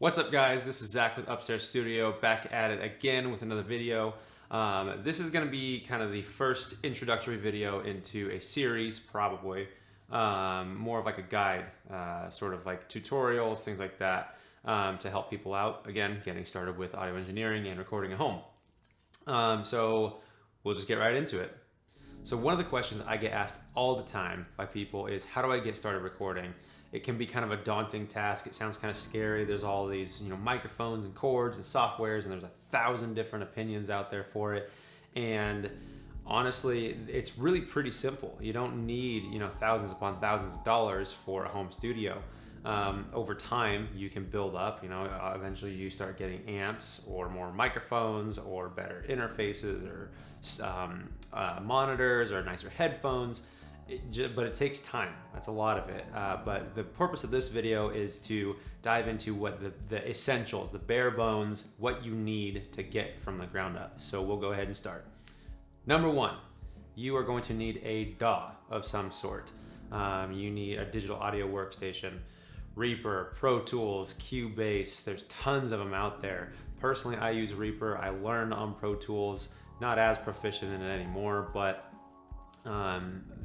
What's up, guys? This is Zach with Upstairs Studio, back at it again with another video. This is going to be kind of the first introductory video into a series, probably. More of like a guide, sort of like tutorials, things like that, to help people out, again, getting started with audio engineering and recording at home. So we'll just get right into it. So one of the questions I get asked all the time by people is, how do I get started recording? It can be kind of a daunting task. It sounds kind of scary. There's all these, microphones and cords and softwares, and there's 1,000 different opinions out there for it. And honestly, it's really pretty simple. You don't need, thousands upon thousands of dollars for a home studio. Over time, you can build up, eventually you start getting amps or more microphones or better interfaces or monitors or nicer headphones. But it takes time. That's a lot of it. But the purpose of this video is to dive into what the essentials, the bare bones, what you need to get from the ground up. So we'll go ahead and start. Number one, you are going to need a DAW of some sort. You need a digital audio workstation, Reaper, Pro Tools, Cubase. There's tons of them out there. Personally, I use Reaper. I learned on Pro Tools, not as proficient in it anymore, but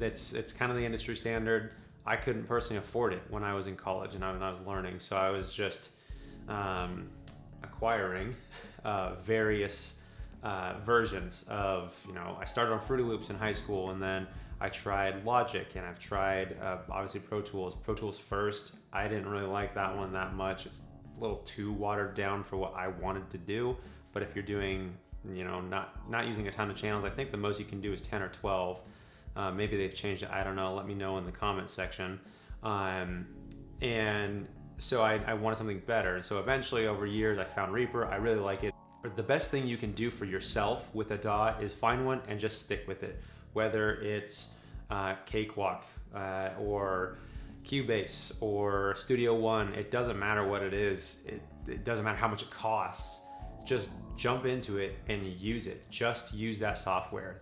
it's kind of the industry standard. I couldn't personally afford it when I was in college and when I was learning, so I was just acquiring various versions of, I started on Fruity Loops in high school, and then I tried Logic, and I've tried obviously Pro Tools first. I didn't really like that one that much. It's a little too watered down for what I wanted to do, but if you're doing, not using a ton of channels, I think the most you can do is 10 or 12. Maybe they've changed it. I don't know. Let me know in the comment section. And so I wanted something better. And so eventually, over years, I found Reaper. I really like it. But the best thing you can do for yourself with a DAW is find one and just stick with it. Whether it's Cakewalk or Cubase or Studio One, it doesn't matter what it is. It doesn't matter how much it costs. Just jump into it and use it. Just use that software.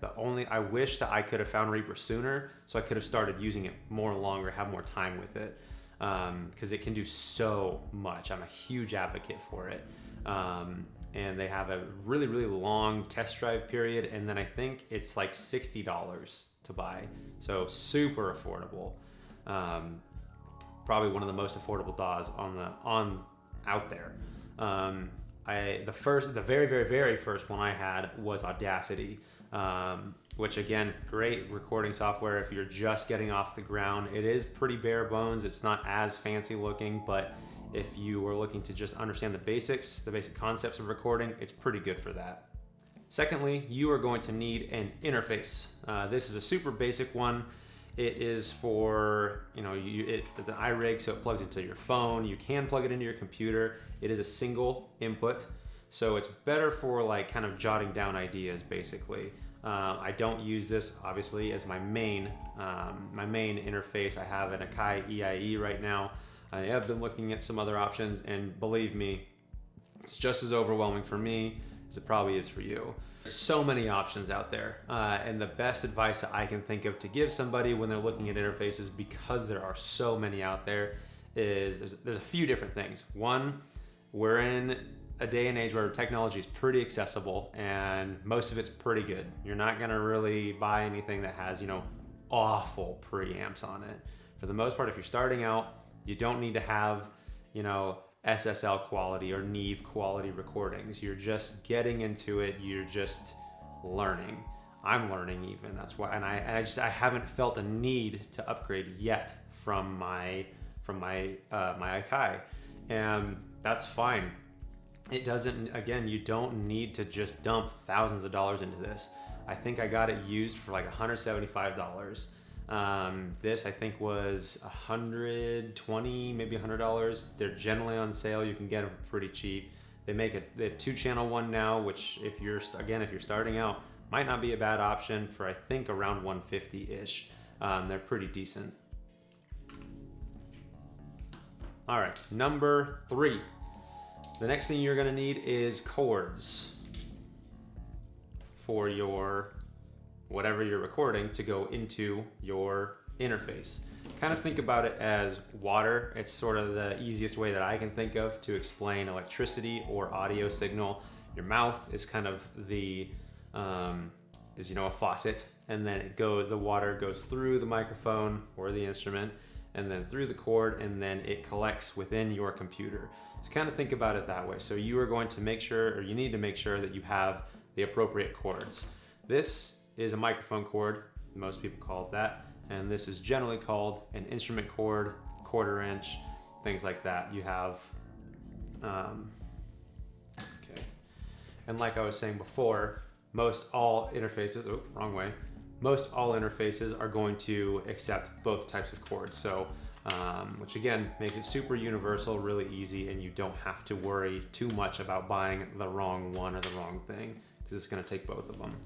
I wish that I could have found Reaper sooner, so I could have started using it longer, have more time with it, because it can do so much. I'm a huge advocate for it. And they have a really, really long test drive period, and then I think it's like $60 to buy. So super affordable. Probably one of the most affordable DAWs out there. The very, very, very first one I had was Audacity, which again, great recording software if you're just getting off the ground. It is pretty bare bones. It's not as fancy looking, but if you are looking to just understand the basics, the basic concepts of recording, it's pretty good for that. Secondly, you are going to need an interface. This is a super basic one. It is for, it's an iRig, so it plugs into your phone. You can plug it into your computer. It is a single input, so it's better for like kind of jotting down ideas, basically. I don't use this, obviously, as my main interface. I have an Akai EIE right now. I have been looking at some other options, and believe me, it's just as overwhelming for me as it probably is for you. So many options out there, and the best advice that I can think of to give somebody when they're looking at interfaces, because there are so many out there, is there's a few different things. One, we're in a day and age where technology is pretty accessible and most of it's pretty good. You're not gonna really buy anything that has, awful preamps on it. For the most part, if you're starting out, you don't need to have, SSL quality or Neve quality recordings. You're just getting into it. You're just learning. I'm learning even. That's why, and I haven't felt a need to upgrade yet from my Akai, and that's fine. It doesn't. Again, you don't need to just dump thousands of dollars into this. I think I got it used for like $175. This I think was $120, maybe $100. They're generally on sale. You can get them pretty cheap. They make a 2-channel one now, which if you're starting out, might not be a bad option for I think around $150-ish. They're pretty decent. All right, number 3. The next thing you're gonna need is cords for your whatever you're recording to go into your interface. Kind of think about it as water. It's sort of the easiest way that I can think of to explain electricity or audio signal. Your mouth is kind of the is a faucet, and then the water goes through the microphone or the instrument, and then through the cord, and then it collects within your computer. So kind of think about it that way. So you are going to make sure, or you need to make sure, that you have the appropriate cords. This is a microphone cord. Most people call it that. And this is generally called an instrument cord, 1/4 inch, things like that. You have, okay. And like I was saying before, most all interfaces are going to accept both types of cords. So, which again makes it super universal, really easy, and you don't have to worry too much about buying the wrong one or the wrong thing, because it's going to take both of them.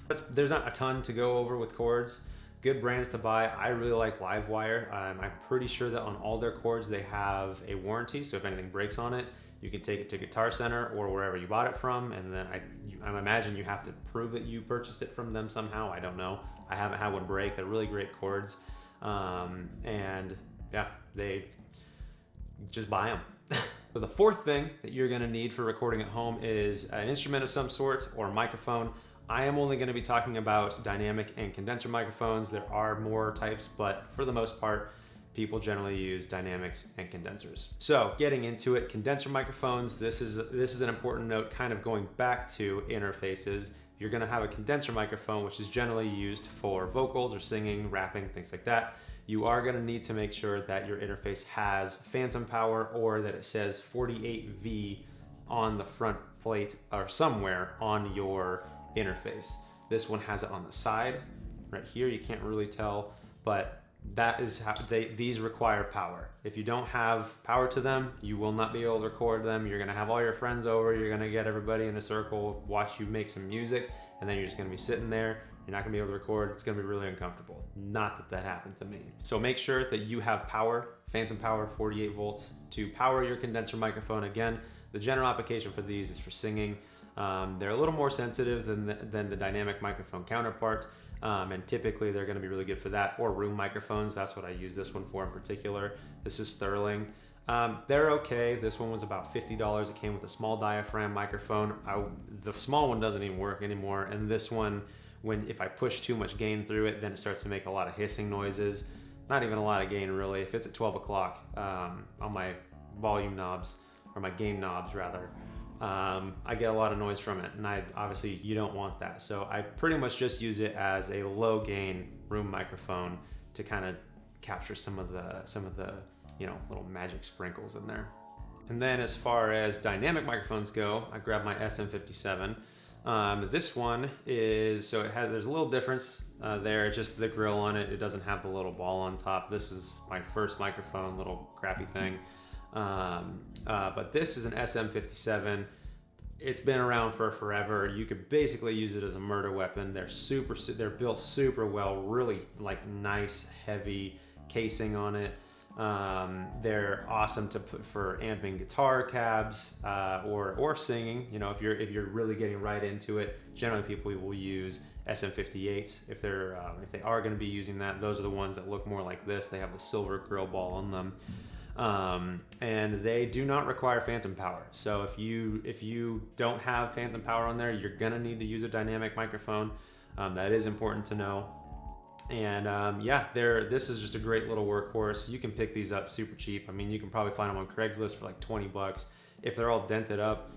But there's not a ton to go over with cords. Good brands to buy. I really like Livewire. I'm pretty sure that on all their cords they have a warranty, so if anything breaks on it, you can take it to Guitar Center or wherever you bought it from, and then I imagine you have to prove that you purchased it from them somehow. I don't know. I haven't had one break. They're really great cords, and yeah, they just buy them. So the fourth thing that you're going to need for recording at home is an instrument of some sort or a microphone. I am only going to be talking about dynamic and condenser microphones. There are more types, but for the most part, people generally use dynamics and condensers. So getting into it, condenser microphones, this is an important note, kind of going back to interfaces. You're going to have a condenser microphone, which is generally used for vocals or singing, rapping, things like that. You are going to need to make sure that your interface has phantom power, or that it says 48V on the front plate or somewhere on your interface. This one has it on the side right here. You can't really tell, but that is how these require power. If you don't have power to them, you will not be able to record them. You're gonna have all your friends over, you're gonna get everybody in a circle, watch you make some music, and then you're just gonna be sitting there. You're not gonna be able to record. It's gonna be really uncomfortable. Not that happened to me. So make sure that you have power, phantom power, 48 volts to power your condenser microphone. Again, the general application for these is for singing. They're a little more sensitive than the dynamic microphone counterpart, and typically they're going to be really good for that, or room microphones. That's what I use this one for in particular. This is Sterling. They're okay. This one was about $50. It came with a small diaphragm microphone. The small one doesn't even work anymore, and this one, if I push too much gain through it, then it starts to make a lot of hissing noises. Not even a lot of gain really. If it's at 12 o'clock on my volume knobs, or my gain knobs rather, I get a lot of noise from it, and obviously you don't want that. So I pretty much just use it as a low gain room microphone to kind of capture some of the little magic sprinkles in there. And then as far as dynamic microphones go, I grabbed my SM57. This one is, there's a little difference there, just the grill on it. It doesn't have the little ball on top. This is my first microphone, little crappy thing. But this is an SM57. It's been around for forever. You could basically use it as a murder weapon. They're built super well, really like nice heavy casing on it. They're awesome to put for amping guitar cabs, or singing. If you're really getting right into it, generally people will use SM58s if they are going to be using that. Those are the ones that look more like this. They have the silver grill ball on them. And they do not require phantom power. So if you don't have phantom power on there, you're gonna need to use a dynamic microphone. That is important to know. And this is just a great little workhorse. You can pick these up super cheap. I mean, you can probably find them on Craigslist for like 20 bucks. If they're all dented up,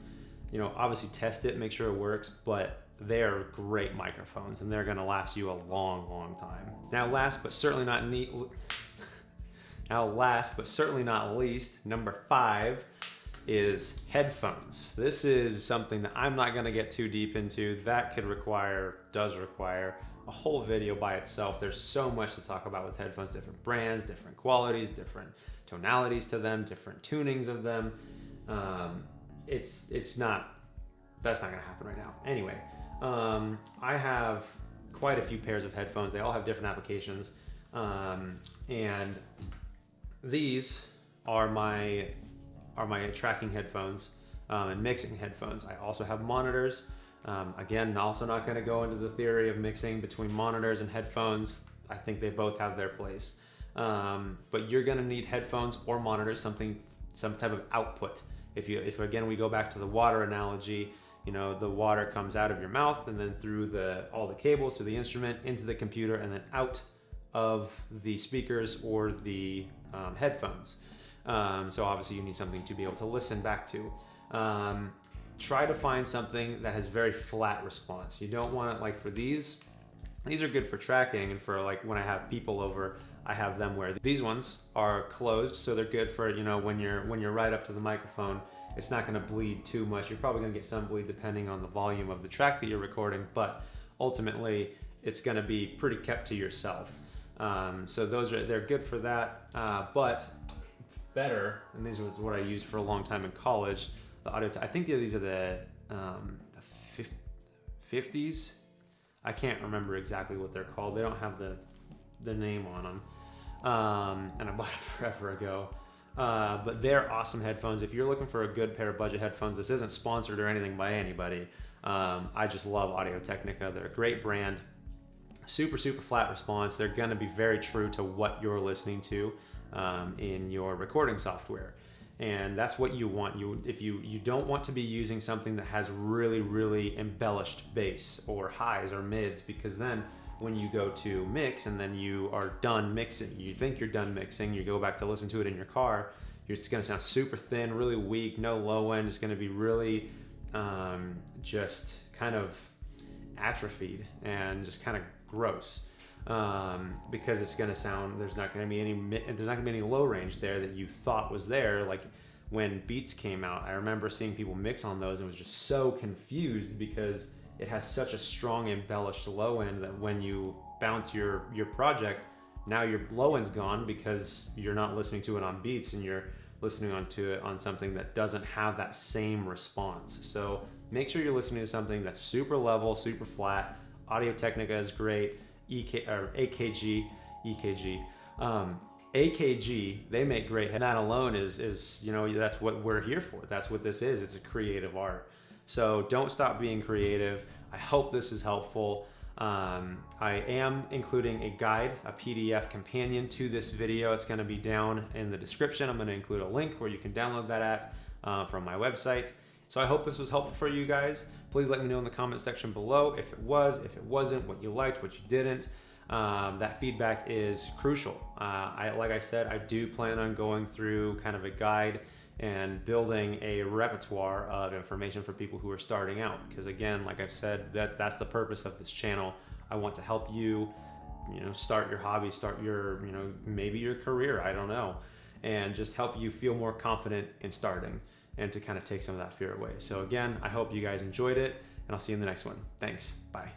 obviously test it, make sure it works, but they are great microphones, and they're gonna last you a long, long time. Now, last but certainly not least, number 5 is headphones. This is something that I'm not going to get too deep into. That does require a whole video by itself. There's so much to talk about with headphones, different brands, different qualities, different tonalities to them, different tunings of them. That's not going to happen right now. Anyway, I have quite a few pairs of headphones. They all have different applications. And these are my tracking headphones and mixing headphones. I also have monitors. Again, also not going to go into the theory of mixing between monitors and headphones. I think they both have their place. But you're gonna need headphones or monitors, some type of output. If again we go back to the water analogy, the water comes out of your mouth and then through all the cables to the instrument into the computer and then out of the speakers or the headphones. So obviously you need something to be able to listen back to. Try to find something that has very flat response. You don't want it like for these are good for tracking, and for like when I have people over, I have them wear these ones are closed, so they're good for when you're right up to the microphone. It's not going to bleed too much. You're probably going to get some bleed depending on the volume of the track that you're recording, but ultimately it's going to be pretty kept to yourself. So they're good for that, but better, and these are what I used for a long time in college. The audio, I think these are the 50s. I can't remember exactly what they're called. They don't have the name on them, and I bought it forever ago. But they're awesome headphones. If you're looking for a good pair of budget headphones, this isn't sponsored or anything by anybody. I just love Audio-Technica. They're a great brand. Super flat response. They're going to be very true to what you're listening to in your recording software. And that's what you want. If you don't want to be using something that has really embellished bass or highs or mids, because then when you go to mix and then you are done mixing, you think you're done mixing, you go back to listen to it in your car, it's going to sound super thin, really weak, no low end. It's going to be really just kind of atrophied and just kind of gross. Because it's going to sound, there's not going to be any low range there that you thought was there. Like when Beats came out, I remember seeing people mix on those and was just so confused because it has such a strong embellished low end that when you bounce your project, now your low end's gone because you're not listening to it on Beats and you're listening to it on something that doesn't have that same response. So make sure you're listening to something that's super level, super flat. Audio-Technica is great. AKG, they make great. And that alone is that's what we're here for. That's what this is. It's a creative art. So don't stop being creative. I hope this is helpful. I am including a guide, a PDF companion to this video. It's going to be down in the description. I'm going to include a link where you can download that from my website. So I hope this was helpful for you guys. Please let me know in the comment section below if it was, if it wasn't, what you liked, what you didn't. That feedback is crucial. Like I said, I do plan on going through kind of a guide and building a repertoire of information for people who are starting out. Because again, like I've said, that's the purpose of this channel. I want to help you, start your hobby, start your, maybe your career, I don't know, and just help you feel more confident in starting and to kind of take some of that fear away. So again, I hope you guys enjoyed it, and I'll see you in the next one. Thanks. Bye.